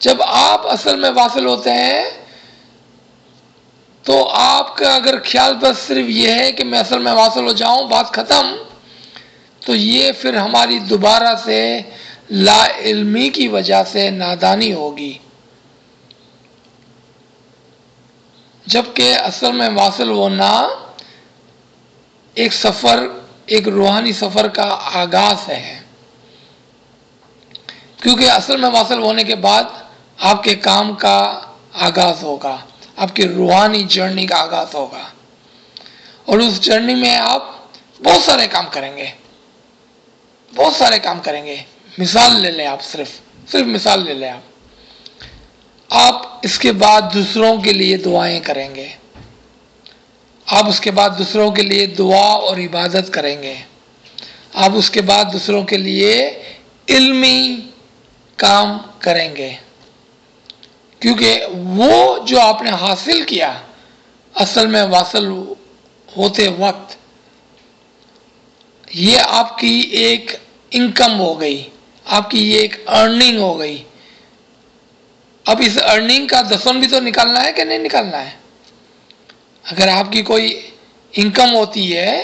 جب آپ اصل میں واصل ہوتے ہیں تو آپ کا اگر خیال بس صرف یہ ہے کہ میں اصل میں واصل ہو جاؤں، بات ختم، تو یہ پھر ہماری دوبارہ سے لا علمی کی وجہ سے نادانی ہوگی. جبکہ اصل میں واصل ہونا ایک سفر، ایک روحانی سفر کا آغاز ہے. کیونکہ اصل میں واصل ہونے کے بعد آپ کے کام کا آغاز ہوگا، آپ کی روحانی جرنی کا آغاز ہوگا، اور اس جرنی میں آپ بہت سارے کام کریں گے، بہت سارے کام کریں گے. مثال لے لیں، آپ صرف مثال لے لیں. آپ اس کے بعد دوسروں کے لیے دعائیں کریں گے، آپ اس کے بعد دوسروں کے لیے دعا اور عبادت کریں گے، آپ اس کے بعد دوسروں کے لیے علمی کام کریں گے. کیونکہ وہ جو آپ نے حاصل کیا اصل میں واصل ہوتے وقت، یہ آپ کی ایک انکم ہو گئی، آپ کی یہ ایک ارننگ ہو گئی. اب اس ارننگ کا 10 بھی تو نکالنا ہے کہ نہیں نکالنا ہے؟ اگر آپ کی کوئی انکم ہوتی ہے،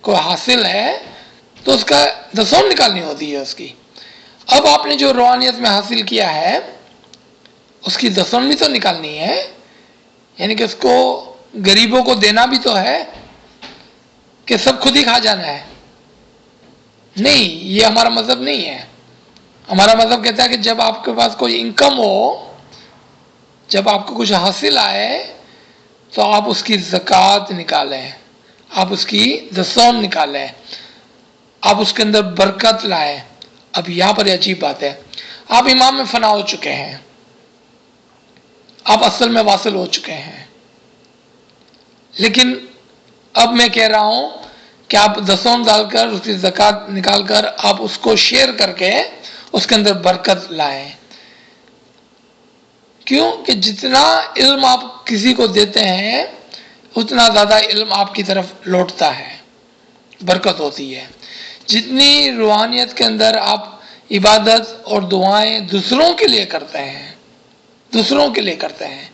کوئی حاصل ہے، تو اس کا 10 نکالنی ہوتی ہے اس کی. اب آپ نے جو روحانیت میں حاصل کیا ہے اس کی 10 بھی تو نکالنی ہے، یعنی کہ اس کو غریبوں کو دینا بھی تو ہے، کہ سب خود ہی کھا جانا ہے؟ نہیں، یہ ہمارا مذہب نہیں ہے. ہمارا مذہب کہتا ہے کہ جب آپ کے پاس کوئی انکم ہو، جب آپ کو کچھ حاصل آئے، تو آپ اس کی زکوٰۃ نکالیں، آپ اس کی 10 نکالیں، آپ اس کے اندر برکت لائیں. اب یہاں پر یہ عجیب بات ہے، آپ امام میں فنا ہو چکے ہیں، آپ اصل میں واصل ہو چکے ہیں، لیکن اب میں کہہ رہا ہوں کہ آپ 10 ڈال کر اس کی زکوٰۃ نکال کر آپ اس کو شیئر کر کے اس کے اندر برکت لائیں. کیوں کہ جتنا علم آپ کسی کو دیتے ہیں اتنا زیادہ علم آپ کی طرف لوٹتا ہے، برکت ہوتی ہے. جتنی روحانیت کے اندر آپ عبادت اور دعائیں دوسروں کے لیے کرتے ہیں، دوسروں کے لیے کرتے ہیں،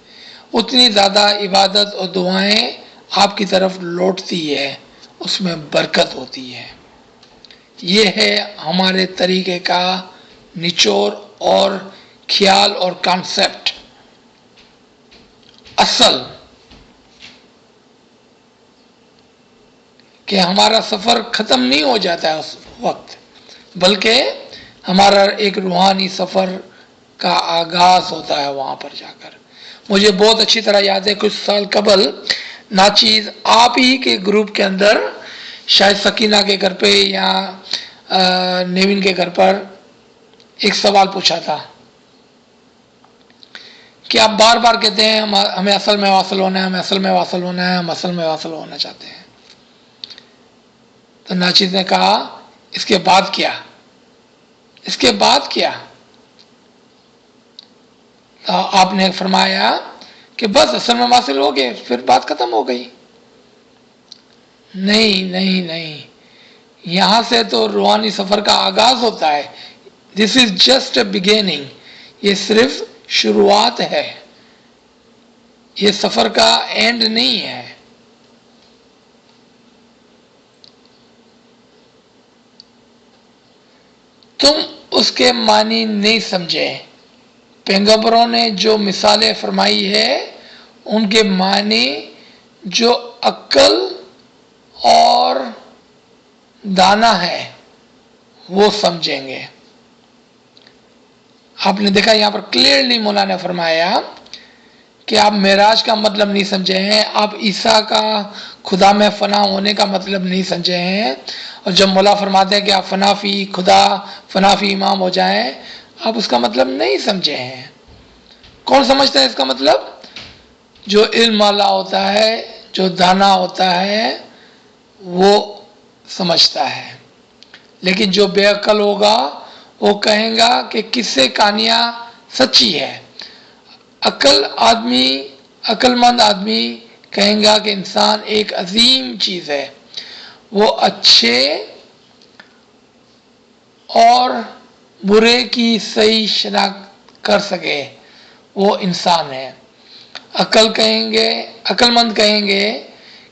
اتنی زیادہ عبادت اور دعائیں آپ کی طرف لوٹتی ہے، اس میں برکت ہوتی ہے. یہ ہے ہمارے طریقے کا نچوڑ اور خیال اور کانسیپٹ. اصل کہ ہمارا سفر ختم نہیں ہو جاتا ہے اس وقت، بلکہ ہمارا ایک روحانی سفر کا آغاز ہوتا ہے وہاں پر جا کر. مجھے بہت اچھی طرح یاد ہے، کچھ سال قبل ناچیز آپ ہی کے گروپ کے اندر، شاید سکینہ کے گھر پہ یا نیوین کے گھر پر ایک سوال پوچھا تھا کہ آپ بار بار کہتے ہیں ہمیں اصل میں واصل ہونا ہے، ہمیں اصل میں واصل ہونا ہے، ہم اصل میں واصل ہونا چاہتے ہیں. تو ناچیز نے کہا اس کے بعد کیا؟ اس کے بعد کیا؟ تو آپ نے فرمایا کہ بس اصل میں واصل ہو گئے، پھر بات ختم ہو گئی. نہیں نہیں نہیں، یہاں سے تو روحانی سفر کا آغاز ہوتا ہے. دس از جسٹ اے بگیننگ، یہ صرف شروعات ہے، یہ سفر کا اینڈ نہیں ہے. تم اس کے معنی نہیں سمجھے. پیغمبروں نے جو مثالیں فرمائی ہے ان کے معنی جو عقل اور دانا ہے وہ سمجھیں گے. آپ نے دیکھا یہاں پر کلیئرلی مولا نے فرمایا کہ آپ معراج کا مطلب نہیں سمجھے ہیں، آپ عیسیٰ کا خدا میں فنا ہونے کا مطلب نہیں سمجھے ہیں. اور جب مولا فرماتے ہیں کہ آپ فنا فی خدا، فنا فی امام ہو جائیں، آپ اس کا مطلب نہیں سمجھے ہیں. کون سمجھتا ہے اس کا مطلب؟ جو علم والا ہوتا ہے، جو دانا ہوتا ہے، وہ سمجھتا ہے. لیکن جو بے عقل ہوگا وہ کہیں گا کہ قصے کہانیاں سچی ہے. عقل مند آدمی کہیں گا کہ انسان ایک عظیم چیز ہے، وہ اچھے اور برے کی صحیح شناخت کر سکے، وہ انسان ہے. عقل مند کہیں گے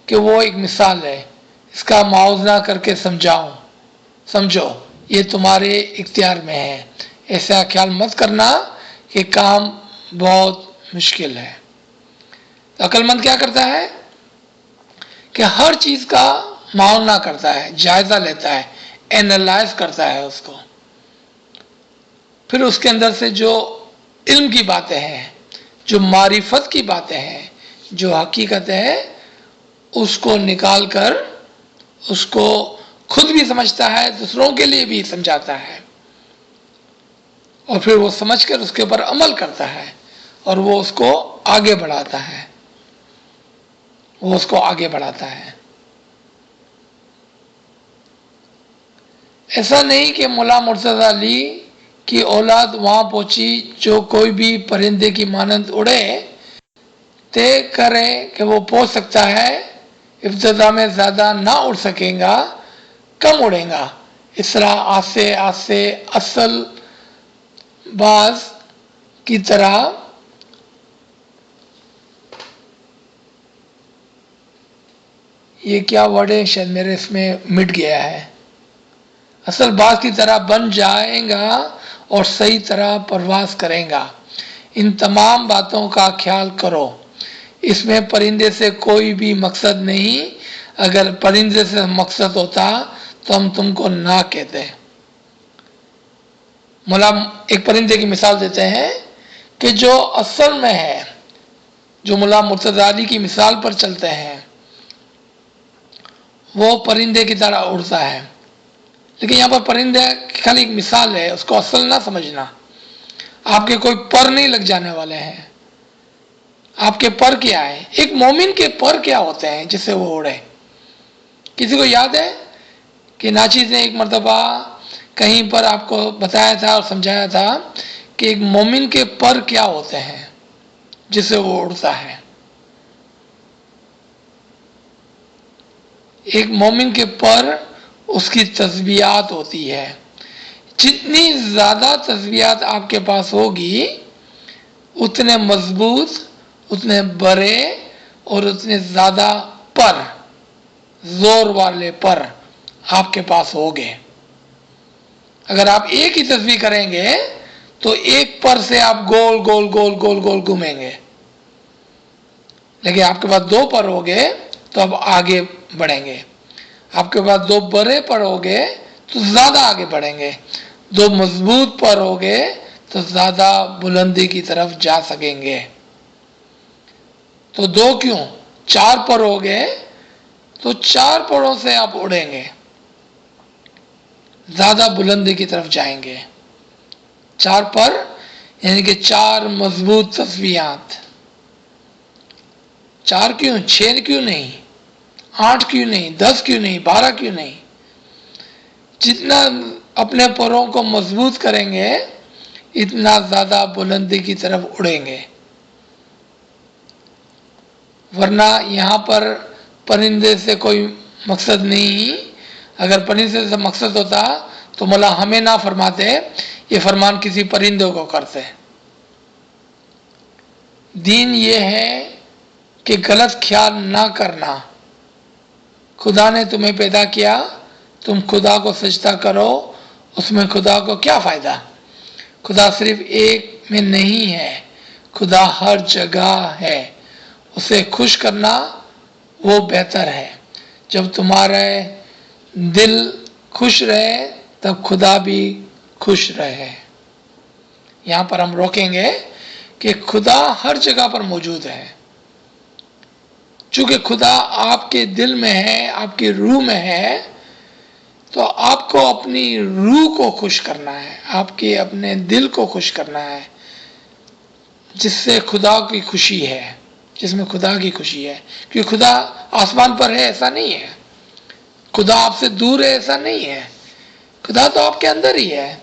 کہ وہ ایک مثال ہے، اس کا موازنہ کر کے سمجھو یہ تمہارے اختیار میں ہے. ایسا خیال مت کرنا کہ کام بہت مشکل ہے. عقل مند کیا کرتا ہے کہ ہر چیز کا معاونہ کرتا ہے، جائزہ لیتا ہے، اینالائز کرتا ہے اس کو، پھر اس کے اندر سے جو علم کی باتیں ہیں، جو معرفت کی باتیں ہیں، جو حقیقت ہے، اس کو نکال کر اس کو خود بھی سمجھتا ہے، دوسروں کے لیے بھی سمجھاتا ہے، اور پھر وہ سمجھ کر اس کے اوپر عمل کرتا ہے، اور وہ اس کو آگے بڑھاتا ہے. ایسا نہیں کہ ملا مرتضی علی کی اولاد وہاں پہنچی جو کوئی بھی پرندے کی مانند اڑے، طے کرے کہ وہ پہنچ سکتا ہے، ابتدا میں زیادہ نہ اڑ سکے گا، کم اڑے گا. اس طرح آستے آستے اصل باز کی طرح یہ کیا ورڈ ہے، شاید میرے اس میں مٹ گیا ہے، اصل باز کی طرح بن جائے گا اور صحیح طرح پرواز کرے گا. ان تمام باتوں کا خیال کرو. اس میں پرندے سے کوئی بھی مقصد نہیں. اگر پرندے سے مقصد ہوتا تو ہم تم کو نہ کہتے. مولا ایک پرندے کی مثال دیتے ہیں کہ جو اصل میں ہے، جو ملا مرتضی علی کی مثال پر چلتے ہیں، وہ پرندے کی طرح اڑتا ہے. لیکن یہاں پر پرندے خالی ایک مثال ہے، اس کو اصل نہ سمجھنا. آپ کے کوئی پر نہیں لگ جانے والے ہیں. آپ کے پر کیا ہے؟ ایک مومن کے پر کیا ہوتے ہیں جس سے وہ اڑے؟ کسی کو یاد ہے کہ ناچیز نے ایک مرتبہ کہیں پر آپ کو بتایا تھا اور سمجھایا تھا کہ ایک مومن کے پر کیا ہوتے ہیں جس سے وہ اڑتا ہے؟ ایک مومن کے پر اس کی تسبیحات ہوتی ہے. جتنی زیادہ تسبیحات آپ کے پاس ہوگی، اتنے مضبوط، اتنے بڑے اور اتنے زیادہ پر، زور والے پر آپ کے پاس ہوگے. اگر آپ ایک ہی تسبیح کریں گے تو ایک پر سے آپ گول گول گول گول گول گھومیں گے. لیکن آپ کے پاس دو پر ہوگے تو آپ آگے بڑھیں گے. آپ کے پاس دو بڑے پر ہوگے تو زیادہ آگے بڑھیں گے. دو مضبوط پر ہوگے تو زیادہ بلندی کی طرف جا سکیں گے. تو دو کیوں، چار پر ہوگے تو چار پروں سے آپ اڑیں گے، زیادہ بلندی کی طرف جائیں گے. چار پر یعنی کہ چار مضبوط تسبیحات. چار کیوں، 6 کیوں نہیں، 8 کیوں نہیں، 10 کیوں نہیں، 12 کیوں نہیں؟ جتنا اپنے پروں کو مضبوط کریں گے اتنا زیادہ بلندی کی طرف اڑیں گے. ورنہ یہاں پر پرندے سے کوئی مقصد نہیں. اگر پرندے سے مقصد ہوتا تو مولا ہمیں نہ فرماتے، یہ فرمان کسی پرندے کو کرتے. دین یہ ہے کہ غلط خیال نہ کرنا. خدا نے تمہیں پیدا کیا، تم خدا کو سجدہ کرو. اس میں خدا کو کیا فائدہ؟ خدا صرف ایک میں نہیں ہے، خدا ہر جگہ ہے. اسے خوش کرنا وہ بہتر ہے. جب تمہارے دل خوش رہے تب خدا بھی خوش رہے. یہاں پر ہم روکیں گے کہ خدا ہر جگہ پر موجود ہے. چونکہ خدا آپ کے دل میں ہے، آپ کی روح میں ہے، تو آپ کو اپنی روح کو خوش کرنا ہے، آپ کے اپنے دل کو خوش کرنا ہے، جس سے خدا کی خوشی ہے، جس میں خدا کی خوشی ہے. کیونکہ خدا آسمان پر ہے ایسا نہیں ہے، خدا آپ سے دور ہے ایسا نہیں ہے، خدا تو آپ کے اندر ہی ہے،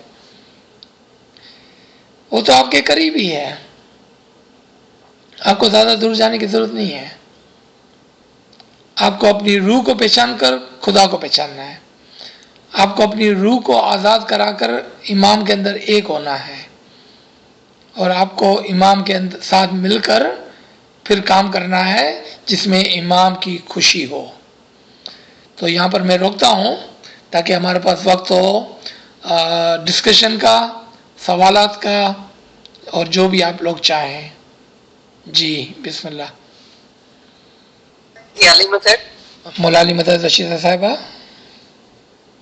وہ تو آپ کے قریب ہی ہے. آپ کو زیادہ دور جانے کی ضرورت نہیں ہے. آپ کو اپنی روح کو پہچان کر خدا کو پہچاننا ہے. آپ کو اپنی روح کو آزاد کرا کر امام کے اندر ایک ہونا ہے. اور آپ کو امام کے ساتھ مل کر پھر کام کرنا ہے جس میں امام کی خوشی ہو. تو یہاں پر میں روکتا ہوں تاکہ ہمارے پاس وقت ہو ڈسکشن کا، سوالات کا، اور جو بھی آپ لوگ چاہیں. جی بسم اللہ. مولا علی مدد رشیدہ صاحبہ.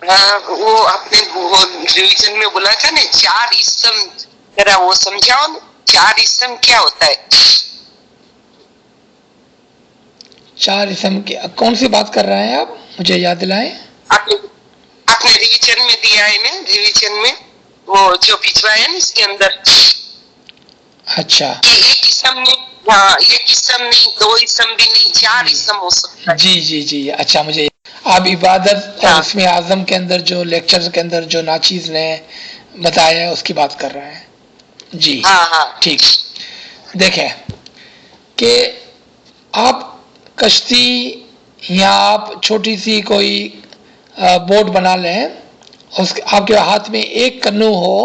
وہ آپ نے وہ ریویژن میں بولا تھا نا 4 اسم، ذرا وہ سمجھاؤ نا 4 اسم کیا ہوتا ہے؟ 4 اسم کی کون سی بات کر رہے ہیں آپ؟ مجھے یاد دلائیں. آپ نے ریویژن میں دیا ہے نا، ریویژن میں وہ جو بھجوایا ہے نا اس کے اندر. اچھا ایک اسم نہیں، ہاں ایک اسم نہیں، 2 اسم بھی نہیں، 4 اسم ہو سکتا ہے. جی جی جی اچھا. مجھے آپ عبادت اور اسم اعظم کے اندر جو لیکچر کے اندر جو ناچیز نے بتایا ہے اس کی بات کر رہے ہیں. جی ٹھیک. دیکھیں کہ آپ کشتی یا آپ چھوٹی سی کوئی بوٹ بنا لیں، آپ کے ہاتھ میں ایک کنو ہو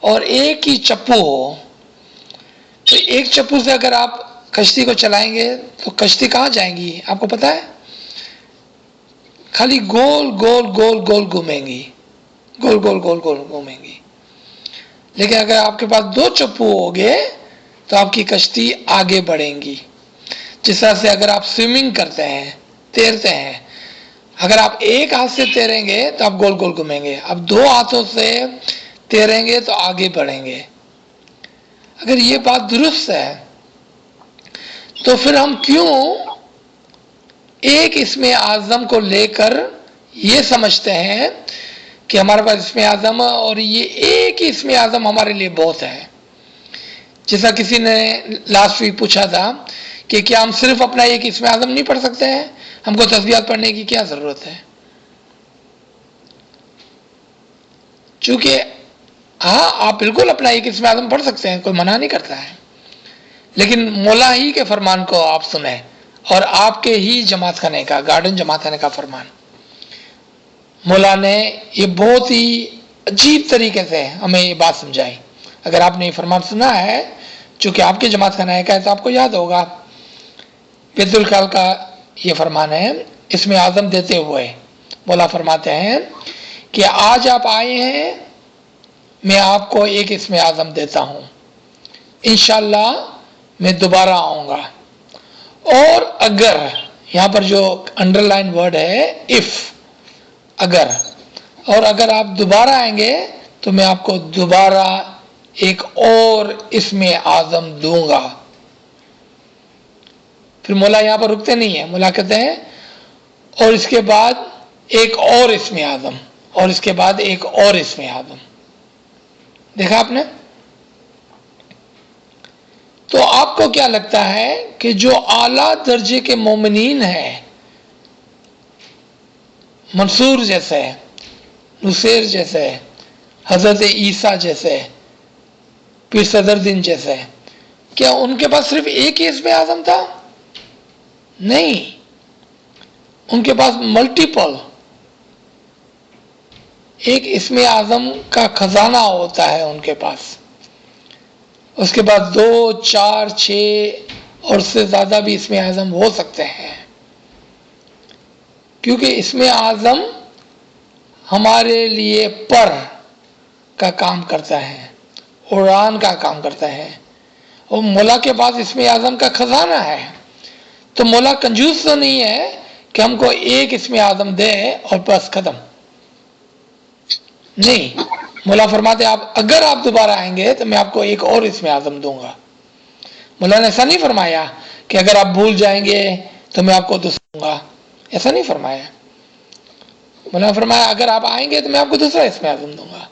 اور ایک ہی چپو ہو، تو ایک چپو سے اگر آپ کشتی کو چلائیں گے تو کشتی کہاں جائیں گی آپ کو پتا ہے؟ خالی گول گول گول گول گھومیں گی، گول گول گول گول گھومیں گی. لیکن اگر آپ کے پاس 2 چپو ہو گئے تو آپ کی کشتی آگے بڑھیں گی. جس طرح سے اگر آپ سوئمنگ کرتے ہیں، تیرتے ہیں، اگر آپ ایک ہاتھ سے تیریں گے تو آپ گول گول گھومیں گے، اب 2 ہاتھوں سے تیریں گے تو آگے بڑھیں گے. اگر یہ بات درست ہے تو پھر ہم کیوں ایک اسم اعظم کو لے کر یہ سمجھتے ہیں کہ ہمارے پاس اسم اعظم اور یہ ایک ہی اسم اعظم ہمارے لیے بہت ہے؟ جیسا کسی نے لاسٹ ویک پوچھا تھا کہ کیا ہم صرف اپنا ایک اسم اعظم نہیں پڑھ سکتے ہیں؟ ہم کو تسبیحات پڑھنے کی کیا ضرورت ہے؟ چونکہ ہاں آپ بالکل اپنا ایک اسم اعظم پڑھ سکتے ہیں، کوئی منع نہیں کرتا ہے، لیکن مولا ہی کے فرمان کو آپ سنیں اور آپ کے ہی جماعت خانے کا، گارڈن جماعت خانے کا فرمان. مولا نے یہ بہت ہی عجیب طریقے سے ہمیں یہ بات سمجھائی. اگر آپ نے یہ فرمان سنا ہے، چونکہ آپ کے جماعت خانے کا ہے تو آپ کو یاد ہوگا. بیت الخال کا یہ فرمان ہے اسم اعظم دیتے ہوئے. مولا فرماتے ہیں کہ آج آپ آئے ہیں، میں آپ کو ایک اسم اعظم دیتا ہوں، انشاءاللہ میں دوبارہ آؤں گا، اور اگر یہاں پر جو انڈر لائن ورڈ ہے اف، اگر، اور اگر آپ دوبارہ آئیں گے تو میں آپ کو دوبارہ ایک اور اسم اعظم دوں گا. پھر مولا یہاں پر رکتے نہیں ہیں، مولا کہتے ہیں اور اس کے بعد ایک اور اسم اعظم، اور اس کے بعد ایک اور اسم اعظم. دیکھا آپ نے؟ تو آپ کو کیا لگتا ہے کہ جو اعلیٰ درجے کے مومنین ہیں، منصور جیسے، نصیر جیسے، حضرت عیسیٰ جیسے، پیر صدر دین جیسے، کیا ان کے پاس صرف ایک ہی اسم اعظم تھا؟ نہیں، ان کے پاس ملٹیپل ایک اسم اعظم کا خزانہ ہوتا ہے ان کے پاس. اس کے بعد 2، 4، 6 اور اس سے زیادہ بھی اسم اعظم ہو سکتے ہیں، کیونکہ اسم اعظم ہمارے لیے پر کا کام کرتا ہے، اڑان کا کام کرتا ہے. اور مولا کے پاس اسم اعظم کا خزانہ ہے، تو مولا کنجوس تو نہیں ہے کہ ہم کو ایک اسم اعظم دے اور بس ختم. نہیں، مولا فرماتے آپ اگر آپ دوبارہ آئیں گے تو میں آپ کو ایک اور اسم اعظم دوں گا. مولا نے ایسا نہیں فرمایا کہ اگر آپ بھول جائیں گے تو میں آپ کو دوسرا دوں گا، ایسا نہیں فرمایا. مولا نے فرمایا اگر آپ آئیں گے تو میں آپ کو دوسرا اسم اعظم دوں گا.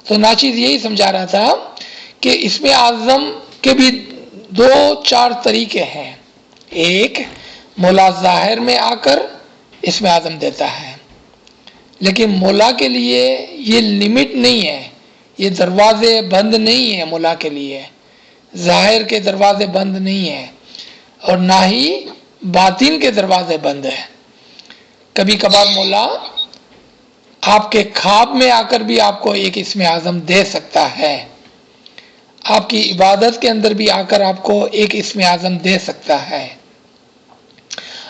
تو ناچیز یہی سمجھا رہا تھا کہ اسم اعظم کے بھی 2، 4 طریقے ہیں. ایک، مولا ظاہر میں آ کر اسم اعظم دیتا ہے، لیکن مولا کے لیے یہ لمٹ نہیں ہے، یہ دروازے بند نہیں ہیں. مولا کے لیے ظاہر کے دروازے بند نہیں ہیں اور نہ ہی باطن کے دروازے بند ہیں. کبھی کبھار مولا آپ کے خواب میں آ کر بھی آپ کو ایک اسم اعظم دے سکتا ہے. آپ کی عبادت کے اندر بھی آ کر آپ کو ایک اسم اعظم دے سکتا ہے۔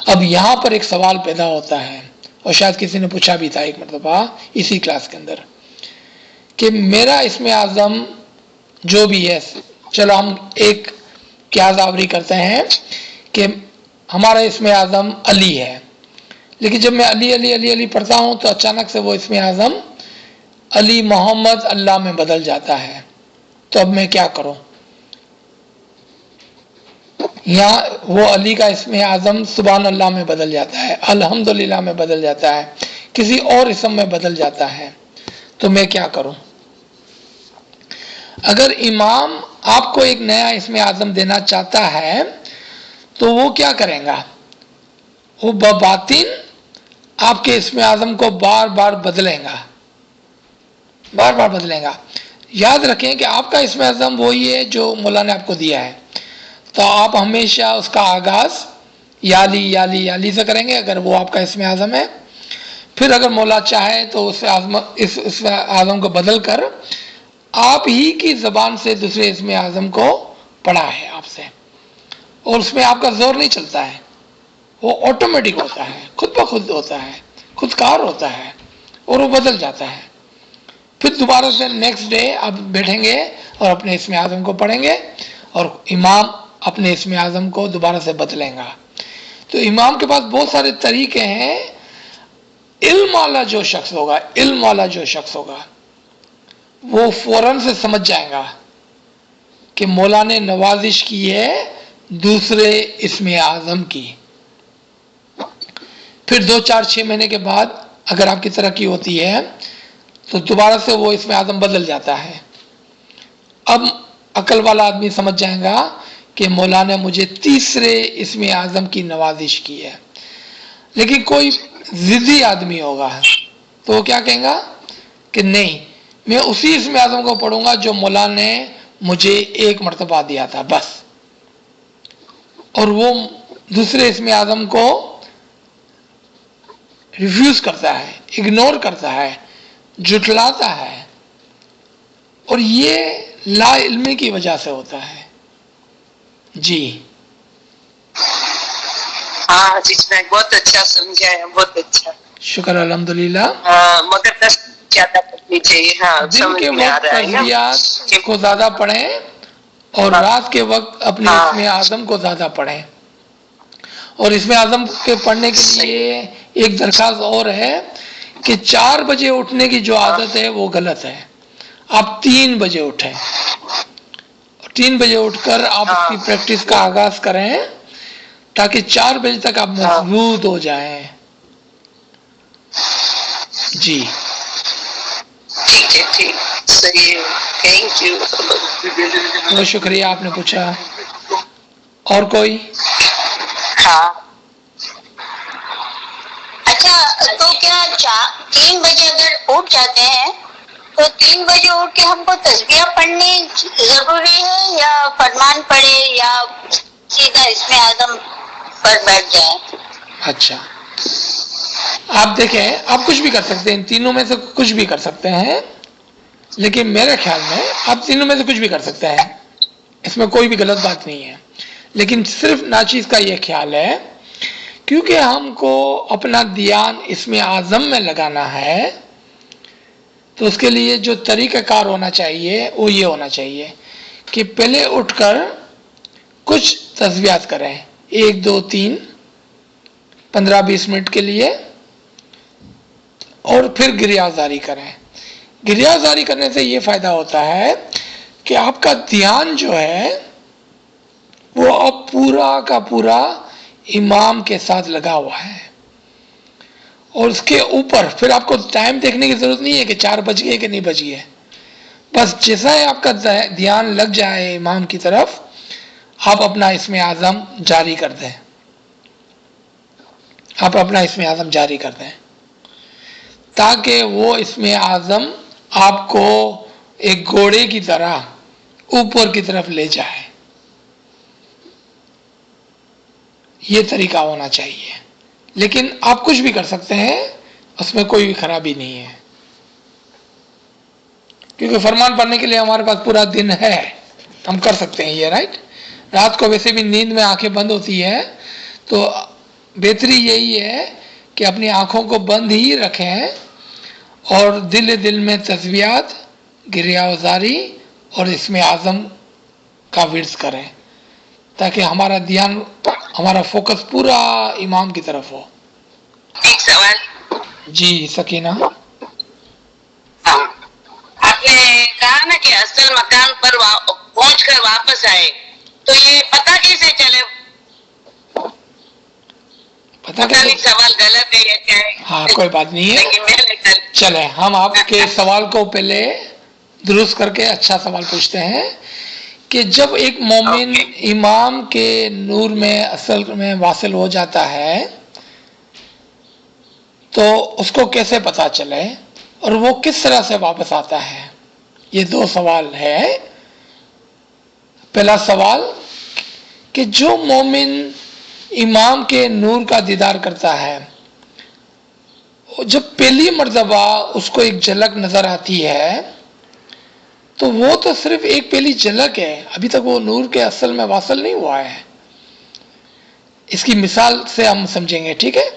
اب یہاں پر ایک سوال پیدا ہوتا ہے، اور شاید کسی نے پوچھا بھی تھا ایک مرتبہ اسی کلاس کے اندر، کہ میرا اسم اعظم جو بھی ہے، چلو ہم ایک قیاس آوری کرتے ہیں کہ ہمارا اسم اعظم علی ہے، لیکن جب میں علی علی علی علی پڑھتا ہوں تو اچانک سے وہ اسم اعظم علی محمد اللہ میں بدل جاتا ہے، تو اب میں کیا کروں؟ یہاں وہ علی کا اسم اعظم سبحان اللہ میں بدل جاتا ہے، الحمدللہ میں بدل جاتا ہے، کسی اور اسم میں بدل جاتا ہے، تو میں کیا کروں؟ اگر امام آپ کو ایک نیا اسم اعظم دینا چاہتا ہے تو وہ کیا کریں گا؟ وہ بباطن آپ کے اسم اعظم کو بار بار بدلیں گا، بار بار بدلیں گا۔ یاد رکھیں کہ آپ کا اسم اعظم وہی ہے جو مولا نے آپ کو دیا ہے، تو آپ ہمیشہ اس کا آغاز یا علی یا علی یا علی سے کریں گے اگر وہ آپ کا اسم اعظم ہے۔ پھر اگر مولا چاہے تو اس اسم اعظم کو بدل کر آپ ہی کی زبان سے دوسرے اسم اعظم کو پڑھا ہے آپ سے، اور اس میں آپ کا زور نہیں چلتا ہے، وہ آٹومیٹک ہوتا ہے، خود بخود ہوتا ہے، خود کار ہوتا ہے، اور وہ بدل جاتا ہے۔ پھر دوبارہ سے نیکسٹ ڈے آپ بیٹھیں گے اور اپنے اسم اعظم کو پڑھیں گے، اور امام اپنے اسم اعظم کو دوبارہ سے بدلیں گا۔ تو امام کے پاس بہت سارے طریقے ہیں۔ علم والا جو شخص ہوگا، علم والا جو شخص ہوگا وہ فوراً سے سمجھ جائے گا کہ مولا نے نوازش کی ہے دوسرے اسم اعظم کی۔ پھر 2 4 6 مہینے کے بعد اگر آپ کی ترقی ہوتی ہے تو دوبارہ سے وہ اسم اعظم بدل جاتا ہے۔ اب عقل والا آدمی سمجھ جائے گا کہ مولا نے مجھے تیسرے اسم اعظم کی نوازش کی ہے۔ لیکن کوئی ضدی آدمی ہوگا تو وہ کیا کہیں گا کہ نہیں، میں اسی اسم اعظم کو پڑھوں گا جو مولا نے مجھے ایک مرتبہ دیا تھا بس، اور وہ دوسرے اسم اعظم کو ریفیوز کرتا ہے، اگنور کرتا ہے، جھٹلاتا ہے، اور یہ لا علمی کی وجہ سے ہوتا ہے۔ جی ہاں جس میں بہت اچھا سمجھا ہے، بہت اچھا۔ شکر الحمدللہ۔ مگر زیادہ پڑھنی چاہیے، ہاں دن سمجھ کے میں آ وقت رہا ہے نا تسبیحات کو زیادہ پڑھیں، اور رات کے وقت اپنے اسم اعظم کو زیادہ پڑھیں۔ اور اسم اعظم کے پڑھنے کے لیے ایک درخواست اور ہے کہ 4 بجے اٹھنے کی جو عادت ہے وہ غلط ہے، آپ 3 بجے اٹھیں، 3 بجے اٹھ کر آپ اس کی پریکٹس کا آغاز کریں تاکہ 4 بجے تک آپ مضبوط ہو جائیں۔ جی ٹھیک ہے، ٹھیک، صحیح ہے، تھینک یو۔ بہت شکریہ آپ نے پوچھا۔ اور کوئی؟ ہاں اچھا، تو کیا 3 بجے اگر اٹھ جاتے ہیں تو 3 بجے اٹھ کے ہم کو تسبیح پڑھنی ضروری ہے، یا فرمان پڑھے، یا سیدھا اسم اعظم پر بیٹھ جائیں؟ اچھا، آپ دیکھیں، آپ کچھ بھی کر سکتے ہیں، ان تینوں میں سے کچھ بھی کر سکتے ہیں، لیکن میرے خیال میں آپ تینوں میں سے کچھ بھی کر سکتے ہیں، اس میں کوئی بھی غلط بات نہیں ہے، لیکن صرف ناچیز کا یہ خیال ہے کیونکہ ہم کو اپنا دھیان اسم اعظم میں لگانا ہے، تو اس کے لیے جو طریقہ کار ہونا چاہیے وہ یہ ہونا چاہیے کہ پہلے اٹھ کر کچھ تسبیحات کریں، 1 2 3 15 20 منٹ کے لیے، اور پھر گریہزاری کریں۔ گریہزاری کرنے سے یہ فائدہ ہوتا ہے کہ آپ کا دھیان جو ہے وہ اب پورا کا پورا امام کے ساتھ لگا ہوا ہے، اور اس کے اوپر پھر آپ کو ٹائم دیکھنے کی ضرورت نہیں ہے کہ 4 بج گئے کہ نہیں بج گئے، بس جیسا ہے آپ کا دھیان لگ جائے امام کی طرف، آپ اپنا اسم اعظم جاری کر دیں، آپ اپنا اسم اعظم جاری کر دیں تاکہ وہ اسم اعظم آپ کو ایک گھوڑے کی طرح اوپر کی طرف لے جائے۔ یہ طریقہ ہونا چاہیے، لیکن آپ کچھ بھی کر سکتے ہیں، اس میں کوئی بھی خرابی نہیں ہے، کیونکہ فرمان پڑھنے کے لیے ہمارے پاس پورا دن ہے۔ ہم کر سکتے ہیں یہ، رائٹ. رات کو ویسے بھی نیند میں آنکھیں بند ہوتی ہے، تو بہتری یہی ہے کہ اپنی آنکھوں کو بند ہی رکھیں اور دل میں تسبیحات، گریہ وزاری اور اسم اعظم کا ورد کریں، تاکہ ہمارا دھیان، ہمارا فوکس پورا امام کی طرف ہو. ایک سوال. جی سکینہ. ہاں، آپ نے کہا نا کہ اصل مقام پر پہنچ کر واپس آئے، تو یہ پتہ کیسے چلے؟ پتہ پتہ نہیں سوال غلط ہے یا کیا ہے. ہاں کوئی بات نہیں ہے. لیکن میں نے کل چلیں ہم آپ کے سوال کو پہلے درست کر کے اچھا سوال پوچھتے ہیں کہ جب ایک مومن امام کے نور میں اصل میں واصل ہو جاتا ہے تو اس کو کیسے پتا چلے اور وہ کس طرح سے واپس آتا ہے؟ یہ دو سوال ہے. پہلا سوال کہ جو مومن امام کے نور کا دیدار کرتا ہے، جب پہلی مرتبہ اس کو ایک جھلک نظر آتی ہے تو وہ تو صرف ایک پہلی جھلک ہے، ابھی تک وہ نور کے اصل میں واصل نہیں ہوا ہے. اس کی مثال سے ہم سمجھیں گے، ٹھیک ہے؟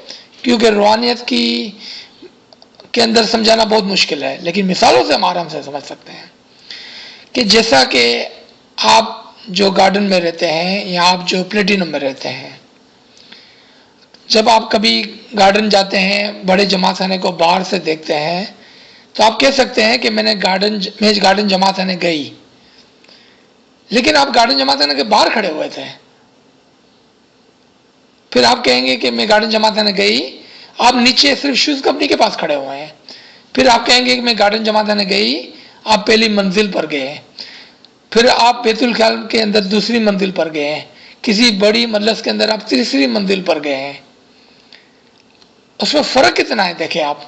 کیونکہ روحانیت کے اندر سمجھانا بہت مشکل ہے، لیکن مثالوں سے ہم آرام سے سمجھ سکتے ہیں. کہ جیسا کہ آپ جو گارڈن میں رہتے ہیں یا آپ جو پلیٹینم میں رہتے ہیں، جب آپ کبھی گارڈن جاتے ہیں، بڑے جماعت خانے کو باہر سے دیکھتے ہیں، تو آپ کہہ سکتے ہیں کہ میں گارڈن جماعت خانے گئی، لیکن آپ گارڈن جماعت خانے کے باہر کھڑے ہوئے تھے. پھر آپ کہیں گے کہ میں گارڈن جماعت خانے گئی، آپ نیچے صرف شوز کمپنی کے پاس کھڑے ہوئے ہیں. پھر آپ کہیں گے کہ میں گارڈن جماعت خانے گئی، آپ پہلی منزل پر گئے. پھر آپ بیت الخلا کے اندر دوسری منزل پر گئے ہیں، کسی بڑی مجلس کے اندر آپ تیسری منزل پر گئے ہیں. اس میں فرق کتنا ہے دیکھیں آپ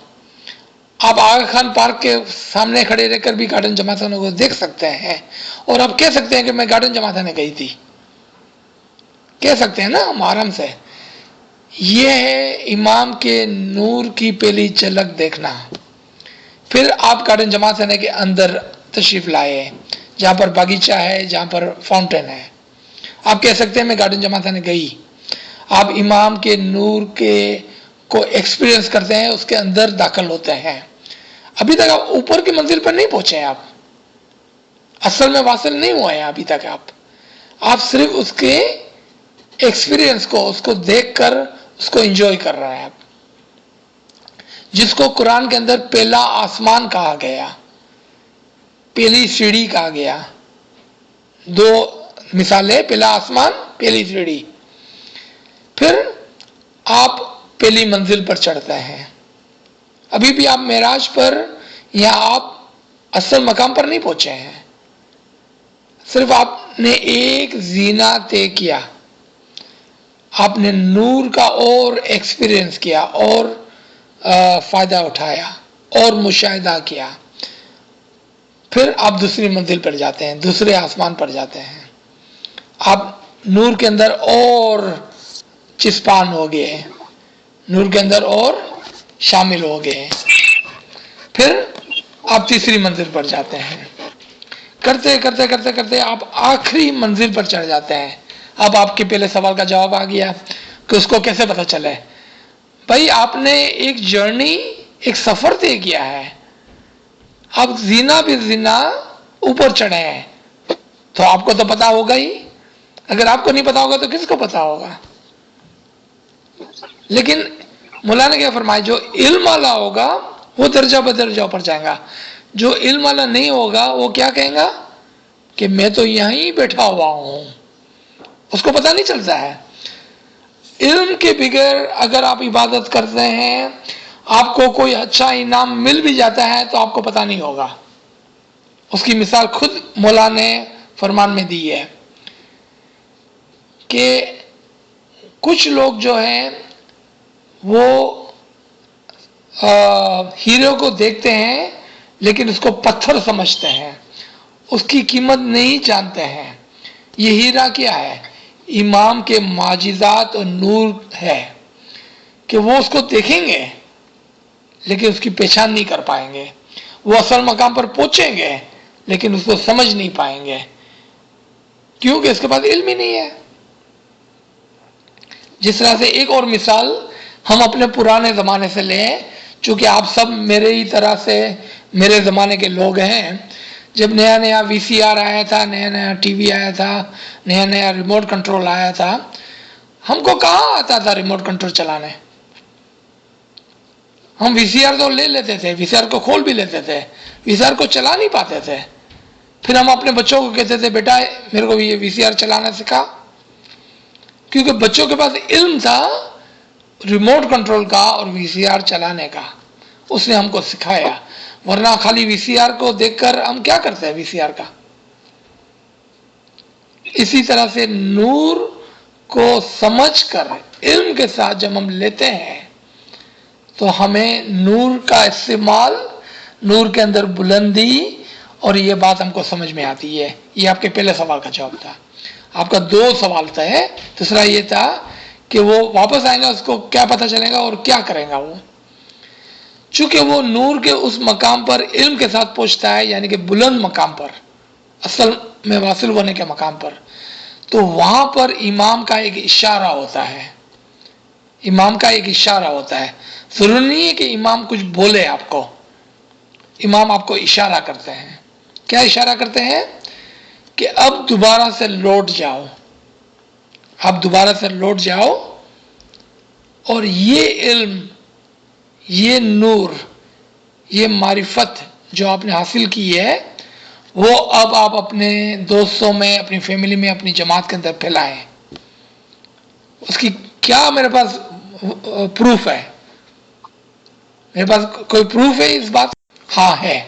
آغا خان پارک کے سامنے کھڑے رہ کر بھی گارڈن جماعت خانے کو دیکھ سکتے ہیں، اور آپ کہہ سکتے ہیں کہ میں گارڈن جماعت خانے گئی تھی. کہہ سکتے ہیں نا ہم آرام سے. یہ ہے امام کے نور کی پہلی جھلک دیکھنا. پھر آپ گارڈن جماعت خانے کے اندر تشریف لائے، جہاں پر باغیچہ ہے، جہاں پر فاؤنٹین ہے. آپ کہہ سکتے ہیں میں گارڈن جماعت خانے گئی. آپ امام کے نور کو ایکسپیرینس کرتے ہیں، اس کے اندر داخل ہوتے ہیں. ابھی تک آپ اوپر کی منزل پر نہیں پہنچے ہیں، آپ اصل میں واصل نہیں ہوئے ہیں ابھی تک. آپ صرف اس کے ایکسپیرینس کو، اس کو دیکھ کر اس کو انجوائے کر رہے ہیں. آپ جس کو قرآن کے اندر پہلا آسمان کہا گیا، پہلی سیڑھی کہا گیا. دو مثالیں، پہلا آسمان، پہلی سیڑھی. پھر آپ پہلی منزل پر چڑھتے ہیں. ابھی بھی آپ معراج پر یا آپ اصل مقام پر نہیں پہنچے ہیں، صرف آپ نے ایک زینہ طے کیا، آپ نے نور کا اور ایکسپیرینس کیا اور فائدہ اٹھایا اور مشاہدہ کیا. پھر آپ دوسری منزل پر جاتے ہیں، دوسرے آسمان پر جاتے ہیں. آپ نور کے اندر اور چسپان ہو گئے، نور کے اندر اور شامل ہو گئے. پھر آپ تیسری منزل پر جاتے ہیں. کرتے کرتے کرتے کرتے آپ آخری منزل پر چڑھ جاتے ہیں. اب آپ کے پہلے سوال کا جواب آ گیا کہ اس کو کیسے پتہ چلے. بھائی آپ نے ایک جرنی، ایک سفر طے کیا ہے. آپ زینہ بھی زینہ اوپر چڑھے ہیں، تو آپ کو تو پتا ہوگا ہی. اگر آپ کو نہیں پتا ہوگا تو کس کو پتا ہوگا؟ لیکن مولا نے کیا فرمایا، جو علم والا ہوگا وہ درجہ بدرجہ اوپر جائے گا. جو علم والا نہیں ہوگا وہ کیا کہے گا کہ میں تو یہیں بیٹھا ہوا ہوں. اس کو پتہ نہیں چلتا ہے. علم کے بغیر اگر آپ عبادت کرتے ہیں، آپ کو کوئی اچھا انعام مل بھی جاتا ہے تو آپ کو پتہ نہیں ہوگا. اس کی مثال خود مولا نے فرمان میں دی ہے کہ کچھ لوگ جو ہیں وہ ہیرے کو دیکھتے ہیں لیکن اس کو پتھر سمجھتے ہیں، اس کی قیمت نہیں جانتے ہیں. یہ ہیرا کیا ہے؟ امام کے معجزات اور نور ہے کہ وہ اس کو دیکھیں گے لیکن اس کی پہچان نہیں کر پائیں گے. وہ اصل مقام پر پہنچیں گے لیکن اس کو سمجھ نہیں پائیں گے. کیونکہ اس کے پاس علم ہی نہیں ہے. جس طرح سے ایک اور مثال ہم اپنے پرانے زمانے سے لیں، چونکہ آپ سب میرے ہی طرح سے میرے زمانے کے لوگ ہیں. جب نیا نیا وی سی آر آیا تھا، نیا نیا ٹی وی آیا تھا، نیا نیا ریموٹ کنٹرول آیا تھا، ہم کو کہاں آتا تھا ریموٹ کنٹرول چلانے؟ ہم وی سی آر تو لے لیتے تھے، وی سی آر کو کھول بھی لیتے تھے، وی سی آر کو چلا نہیں پاتے تھے. پھر ہم اپنے بچوں کو کہتے تھے بیٹا میرے کو یہ وی سی آر چلانا سکھا، کیونکہ بچوں کے پاس علم تھا ریموٹ کنٹرول کا اور وی سی آر چلانے کا، اس نے ہم کو سکھایا. ورنہ خالی وی سی آر کو دیکھ کر ہم کیا کرتے ہیں وی سی آر کا. اسی طرح سے نور کو سمجھ کر علم کے ساتھ جب ہم لیتے ہیں تو ہمیں نور کا استعمال، نور کے اندر بلندی، اور یہ بات ہم کو سمجھ میں آتی ہے. یہ آپ کے پہلے سوال کا جواب تھا. آپ کا 2 سوال تھا. دوسرا یہ تھا کہ وہ واپس آئیں گا اس کو کیا پتہ چلے گا اور کیا کرے گا وہ. چونکہ وہ نور کے اس مقام پر علم کے ساتھ پہنچتا ہے، یعنی کہ بلند مقام پر، اصل میں واصل ہونے کے مقام پر، تو وہاں پر امام کا ایک اشارہ ہوتا ہے. امام کا ایک اشارہ ہوتا ہے. ضروری نہیں ہے کہ امام کچھ بولے آپ کو، امام آپ کو اشارہ کرتے ہیں. کیا اشارہ کرتے ہیں؟ کہ اب دوبارہ سے لوٹ جاؤ، اب دوبارہ سے لوٹ جاؤ، اور یہ علم، یہ نور، یہ معرفت جو آپ نے حاصل کی ہے وہ اب آپ اپنے دوستوں میں، اپنی فیملی میں، اپنی جماعت کے اندر پھیلائیں. اس کی کیا میرے پاس پروف ہے؟ میرے پاس کوئی پروف ہے اس بات؟ ہاں ہے.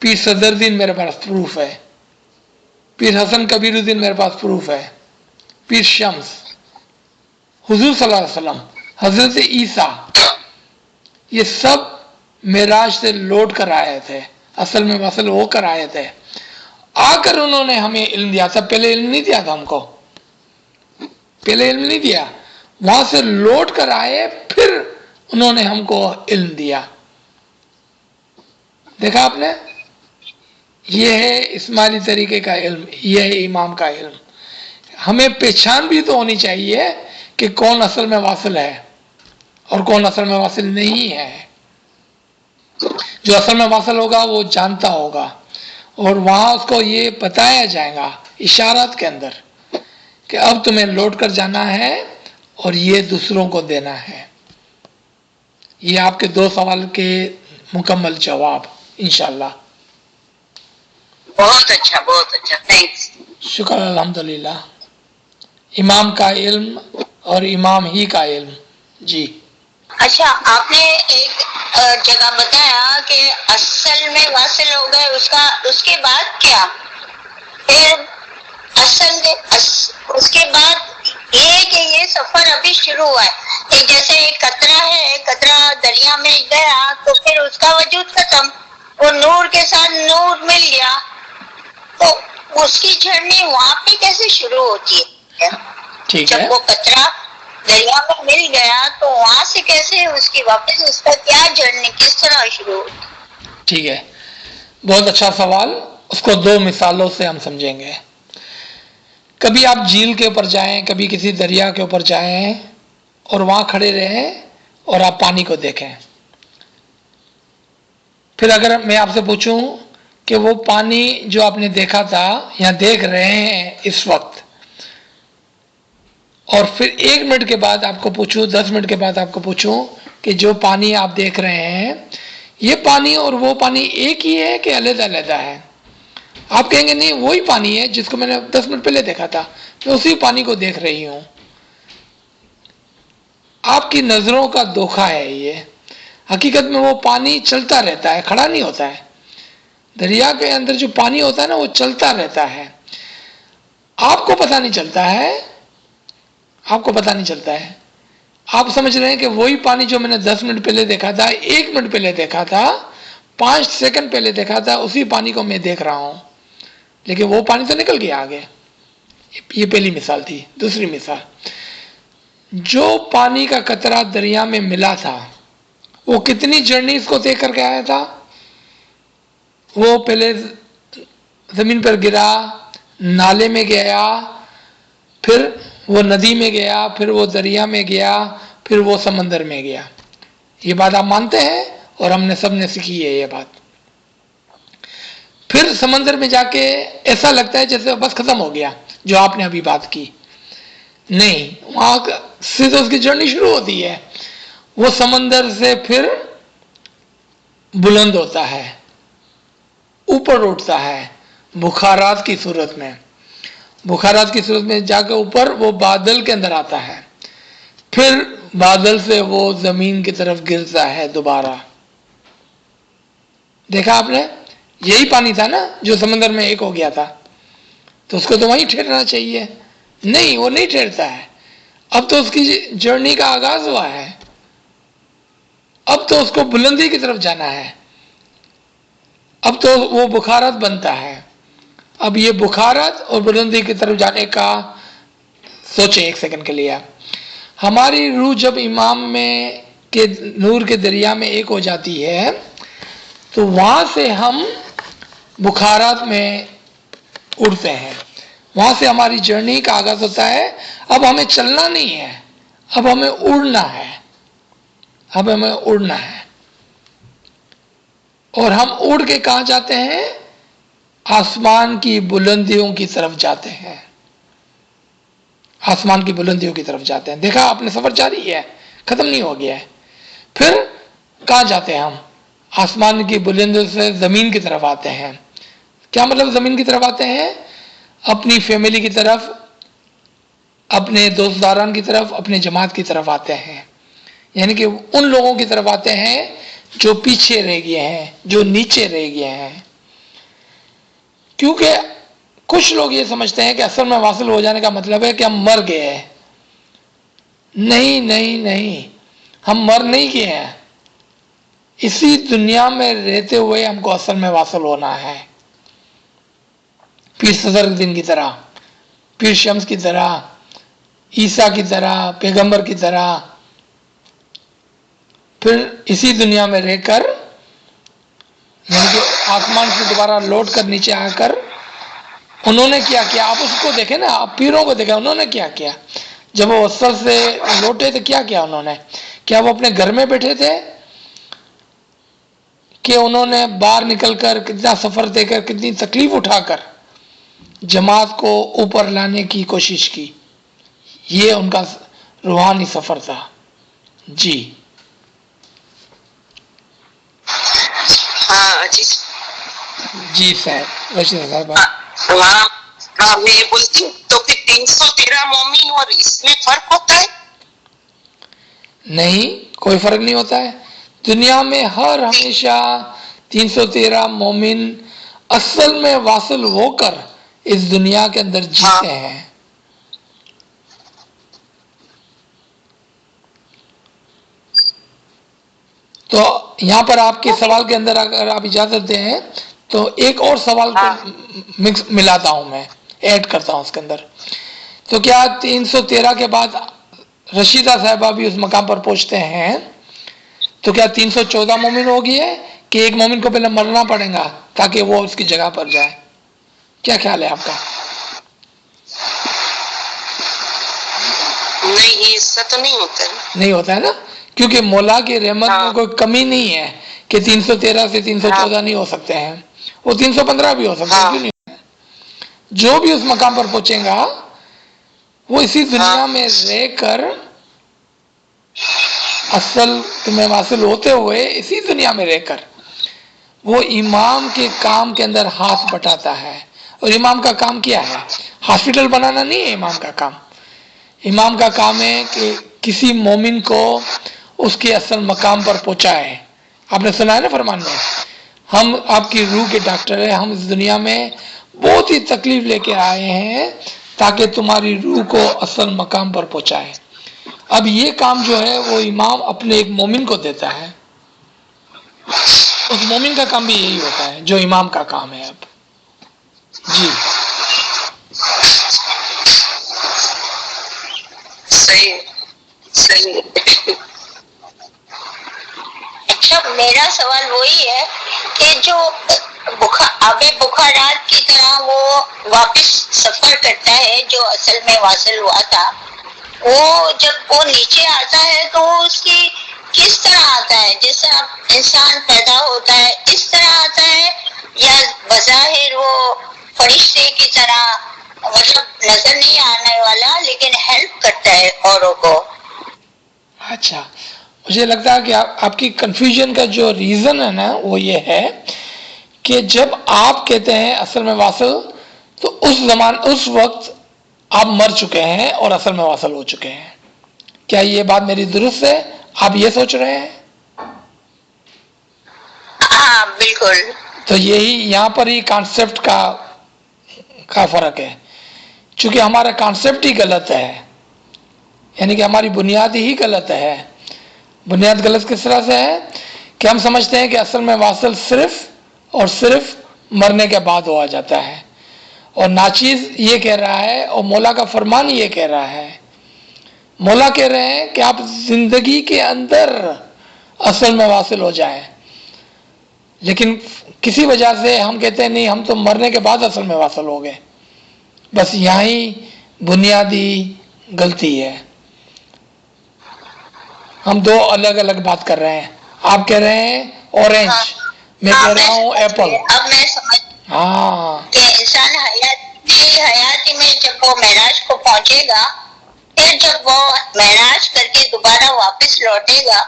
پیر صدر الدین میرے پاس پروف ہے، پیر حسن کبیر الدین میرے پاس پروف ہے، پیر شمس، حضور صلی اللہ علیہ وسلم، حضرت عیسیٰ، یہ سب معراج سے لوٹ کر آئے تھے، اصل میں واصل ہو کر آئے تھے. آ کر انہوں نے ہمیں علم دیا تھا. پہلے علم نہیں دیا تھا ہم کو، پہلے علم نہیں دیا. وہاں سے لوٹ کر آئے، پھر انہوں نے ہم کو علم دیا. دیکھا آپ نے؟ یہ ہے اسماعیلی طریقے کا علم، یہ ہے امام کا علم. ہمیں پہچان بھی تو ہونی چاہیے کہ کون اصل میں واصل ہے اور کون اصل میں واصل نہیں ہے. جو اصل میں واصل ہوگا وہ جانتا ہوگا، اور وہاں اس کو یہ بتایا جائے گا اشارات کے اندر کہ اب تمہیں لوٹ کر جانا ہے اور یہ دوسروں کو دینا ہے. یہ آپ کے 2 سوال کے مکمل جواب انشاءاللہ. بہت اچھا، بہت اچھا، تھینکس. شکر الحمدللہ. امام کا علم اور امام ہی کا علم. جی اچھا، آپ نے ایک جگہ بتایا کہ اصل میں واصل ہو گئے، اس کے بعد کیا؟ پھر اس کے بعد یہ کہ یہ سفر ابھی شروع ہوا ہے. جیسے ایک قطرہ ہے، قطرہ دریا میں گیا تو پھر اس کا وجود ختم، وہ نور کے ساتھ نور مل گیا، تو اس کی جھرنی وہاں پہ کیسے شروع ہوتی ہے؟ ٹھیک ہے. جب وہ قطرہ دریا میں مل گیا تو وہاں سے کیسے اس کی واپس، اس کا کیا جرنی کس طرح شروع ہوتی؟ ٹھیک ہے، بہت اچھا سوال. اس کو 2 مثالوں سے ہم سمجھیں گے. کبھی آپ جھیل کے اوپر جائیں، کبھی کسی دریا کے اوپر جائیں اور وہاں کھڑے رہیں اور آپ پانی کو دیکھیں. پھر اگر میں آپ سے پوچھوں کہ وہ پانی جو آپ نے دیکھا تھا یا دیکھ رہے ہیں اس وقت، اور پھر 1 منٹ کے بعد آپ کو پوچھوں، 10 منٹ کے بعد آپ کو پوچھوں کہ جو پانی آپ دیکھ رہے ہیں یہ پانی اور وہ پانی ایک ہی ہے کہ علیحدہ علیحدہ ہے؟ آپ کہیں گے نہیں، وہی پانی ہے جس کو میں نے 10 منٹ پہلے دیکھا تھا، میں اسی پانی کو دیکھ رہی ہوں. آپ کی نظروں کا دھوکہ ہے یہ. حقیقت میں وہ پانی چلتا رہتا ہے، کھڑا نہیں ہوتا ہے. دریا کے اندر جو پانی ہوتا ہے نا وہ چلتا رہتا ہے. آپ کو پتہ نہیں چلتا ہے، آپ کو پتہ نہیں چلتا ہے. آپ سمجھ رہے ہیں کہ وہی پانی جو میں نے 10 منٹ پہلے دیکھا تھا، 1 منٹ پہلے دیکھا تھا، 5 سیکنڈ پہلے دیکھا تھا، اسی پانی کو میں دیکھ رہا ہوں. لیکن وہ پانی تو نکل گیا آگے. یہ پہلی مثال تھی. دوسری مثال، جو پانی کا قطرہ دریا میں ملا تھا وہ کتنی جرنیز کو طے کر کے آیا تھا؟ وہ پہلے زمین پر گرا، نالے میں گیا، پھر وہ ندی میں گیا، پھر وہ دریا میں گیا، پھر وہ سمندر میں گیا۔ یہ بات آپ مانتے ہیں؟ اور ہم نے سب نے سیکھی ہے یہ بات۔ پھر سمندر میں جا کے ایسا لگتا ہے جیسے بس ختم ہو گیا، جو آپ نے ابھی بات کی، نہیں، وہاں سے تو اس کی جرنی شروع ہوتی ہے۔ وہ سمندر سے پھر بلند ہوتا ہے، اوپر اٹھتا ہے بخارات کی صورت میں، بخارات کی صورت میں جا کے اوپر وہ بادل کے اندر آتا ہے، پھر بادل سے وہ زمین کی طرف گرتا ہے دوبارہ۔ دیکھا آپ نے؟ یہی پانی تھا نا جو سمندر میں ایک ہو گیا تھا، تو اس کو تو وہیں ٹھہرنا چاہیے، نہیں، وہ نہیں ٹھہرتا ہے۔ اب تو اس کی جرنی کا آغاز ہوا ہے، اب تو اس کو بلندی کی طرف جانا ہے، اب تو وہ بخارات بنتا ہے۔ اب یہ بخارات اور بلندی کی طرف جانے کا سوچیں ایک سیکنڈ کے لیے۔ ہماری روح جب امام میں کے نور کے دریا میں ایک ہو جاتی ہے تو وہاں سے ہم بخارات میں اڑتے ہیں، وہاں سے ہماری جرنی کا آغاز ہوتا ہے۔ اب ہمیں چلنا نہیں ہے، اب ہمیں اڑنا ہے، اب ہمیں اڑنا ہے۔ اور ہم اڑ کے کہاں جاتے ہیں؟ آسمان کی بلندیوں کی طرف جاتے ہیں، آسمان کی بلندیوں کی طرف جاتے ہیں۔ دیکھا آپ نے، سفر جاری ہے، ختم نہیں ہو گیا ہے۔ پھر کہاں جاتے ہیں ہم؟ آسمان کی بلندیوں سے زمین کی طرف آتے ہیں۔ کیا مطلب زمین کی طرف آتے ہیں؟ اپنی فیملی کی طرف، اپنے دوست داران کی طرف، اپنے جماعت کی طرف آتے ہیں، یعنی کہ ان لوگوں کی طرف آتے ہیں جو پیچھے رہ گئے ہیں، جو نیچے رہ گئے ہیں۔ کیونکہ کچھ لوگ یہ سمجھتے ہیں کہ اصل میں واصل ہو جانے کا مطلب ہے کہ ہم مر گئے ہیں۔ نہیں نہیں نہیں، ہم مر نہیں گئے ہیں، اسی دنیا میں رہتے ہوئے ہم کو اصل میں واصل ہونا ہے، پیر صدر دن کی طرح، پیر شمس کی طرح، عیسیٰ کی طرح، پیغمبر کی طرح۔ پھر اسی دنیا میں رہ کر، یعنی کہ آسمان سے دوبارہ لوٹ کر نیچے آ کر انہوں نے کیا کیا؟ آپ اس کو دیکھیں نا، آپ پیروں کو دیکھیں، انہوں نے کیا کیا؟ جب وہ وصل سے لوٹے تو کیا کیا انہوں نے؟ کیا وہ اپنے گھر میں بیٹھے تھے کہ انہوں نے باہر نکل کر کتنا سفر دے کر، کتنی تکلیف اٹھا کر جماعت کو اوپر لانے کی کوشش کی؟ یہ ان کا روحانی سفر تھا۔ جی ہاں جی جی صاحب، رشید صاحب، ہاں میں یہ بولتی ہوں، تو پھر 313 مومن اور اس میں فرق ہوتا ہے؟ نہیں، کوئی فرق نہیں ہوتا ہے۔ دنیا میں ہر ہمیشہ 313 مومن اصل میں واصل ہو کر اس دنیا کے اندر جیتے ہیں۔ تو یہاں پر آپ کے سوال کے اندر اگر آپ اجازت دیں تو ایک اور سوال کو ملاتا ہوں، میں ایڈ کرتا ہوں اس کے اندر۔ تو کیا 313 کے بعد رشیدہ صاحبہ بھی اس مقام پر پہنچتے ہیں؟ تو کیا 314 مومن ہوگی ہے کہ ایک مومن کو پہلے مرنا پڑے گا تاکہ وہ اس کی جگہ پر جائے؟ کیا خیال ہے آپ کا؟ نہیں، ایسا تو نہیں ہوتا ہے۔ نہیں ہوتا ہے نا، کیونکہ مولا کی رحمت میں کوئی کمی نہیں ہے کہ 313 سے 314 نہیں ہو سکتے ہیں، وہ 315 بھی ہو سکتے ہیں، کیوں نہیں؟ جو بھی اس مقام پر پہنچے گا وہ اسی دنیا میں رہ کر اصل میں واصل ہوتے ہوئے اسی دنیا میں رہ کر وہ امام کے کام کے اندر ہاتھ بٹاتا ہے۔ اور امام کا کام کیا ہے؟ ہاسپٹل بنانا نہیں ہے امام کا کام۔ امام کا کام ہے کہ کسی مومن کو اس کے اصل مقام پر پہنچائے۔ آپ نے سنا ہے نا فرمان میں، ہم آپ کی روح کے ڈاکٹر ہیں، ہم اس دنیا میں بہت ہی تکلیف لے کے آئے ہیں تاکہ تمہاری روح کو اصل مقام پر پہنچائے۔ اب یہ کام جو ہے وہ امام اپنے ایک مومن کو دیتا ہے، اس مومن کا کام بھی یہی ہوتا ہے جو امام کا کام ہے۔ اب جی صحیح صحیح۔ اچھا، میرا سوال وہی ہے کہ جو آب بخارات کی طرح وہ واپس سفر کرتا ہے جو اصل میں واصل ہوا تھا. وہ جب وہ نیچے آتا ہے تو اس کی کس طرح آتا ہے؟ جس طرح انسان پیدا ہوتا ہے اس طرح آتا ہے، یا بظاہر وہ فرشتے کی طرح، مطلب نظر نہیں آنے والا لیکن ہیلپ کرتا ہے اوروں کو؟ اچھا، مجھے لگتا ہے کہ آپ کی کنفیوژن کا جو ریزن ہے نا وہ یہ ہے کہ جب آپ کہتے ہیں اصل میں واصل، تو اس وقت آپ مر چکے ہیں اور اصل میں واصل ہو چکے ہیں. کیا یہ بات میری درست ہے؟ آپ یہ سوچ رہے ہیں؟ ہاں بالکل. تو یہی یہاں پر ہی کانسیپٹ کا فرق ہے، چونکہ ہمارا کانسیپٹ ہی غلط ہے، یعنی کہ ہماری بنیاد ہی غلط ہے. بنیاد غلط کس طرح سے ہے کہ ہم سمجھتے ہیں کہ اصل میں واصل صرف اور صرف مرنے کے بعد ہوا جاتا ہے، اور ناچیز یہ کہہ رہا ہے اور مولا کا فرمان یہ کہہ رہا ہے. مولا کہہ رہے ہیں کہ آپ زندگی کے اندر اصل میں واصل ہو جائیں، لیکن کسی وجہ سے ہم کہتے ہیں نہیں، ہم تو مرنے کے بعد اصل میں واصل ہو گئے. بس یہاں ہی بنیادی غلطی ہے. ہم دو الگ الگ بات کر رہے ہیں. آپ کہہ رہے ہیں اورنج، میں کہہ رہا ہوں ایپل. اب میں سمجھ ہاں کہ انسان حیاتی میں جب وہ معراج کو پہنچے گا، پھر جب وہ معراج کر کے دوبارہ واپس لوٹے گا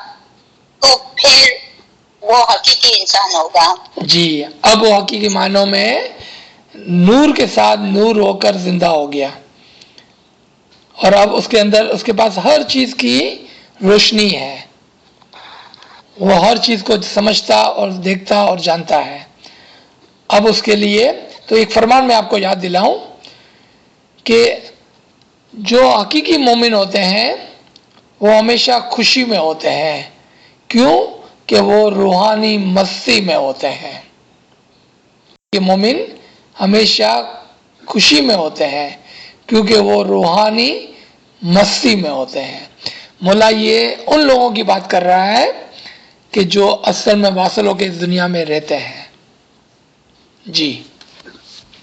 تو پھر وہ حقیقی انسان ہوگا. جی، اب وہ حقیقی معنوں میں نور کے ساتھ نور ہو کر زندہ ہو گیا، اور اب اس کے اندر اس کے پاس ہر چیز کی روشنی ہے. وہ ہر چیز کو سمجھتا اور دیکھتا اور جانتا ہے. اب اس کے لیے تو ایک فرمان میں آپ کو یاد دلاؤں کہ جو حقیقی مومن ہوتے ہیں وہ ہمیشہ خوشی میں ہوتے ہیں. کیوں؟ کہ وہ روحانی مستی میں ہوتے ہیں. کہ مومن ہمیشہ خوشی میں ہوتے ہیں کیونکہ وہ روحانی مستی میں ہوتے ہیں. مولا یہ ان لوگوں کی بات کر رہا ہے کہ جو اصل میں واصل ہو کے اس دنیا میں رہتے ہیں. جی،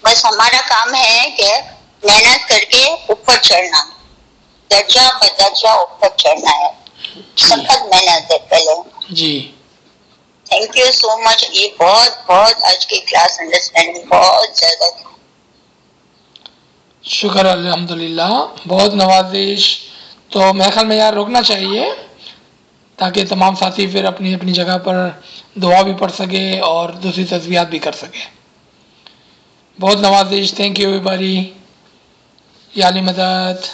بس ہمارا کام ہے کہ محنت کر کے اوپر چڑھنا، درجہ بدرجہ اوپر چڑھنا ہے. سخت محنت ہے پہلے. جی، تھینک یو سو مچ. یہ بہت آج کی کلاس انڈرسٹینڈنگ بہت زیادہ تھی. شکر الحمدللہ، بہت نوازش. تو میرے خیال میں یار روکنا چاہیے تاکہ تمام ساتھی پھر اپنی اپنی جگہ پر دعا بھی پڑھ سکے اور دوسری تسبیحات بھی کر سکے. بہت نوازش. تھینک یو ایوری باری. یا علی مدد.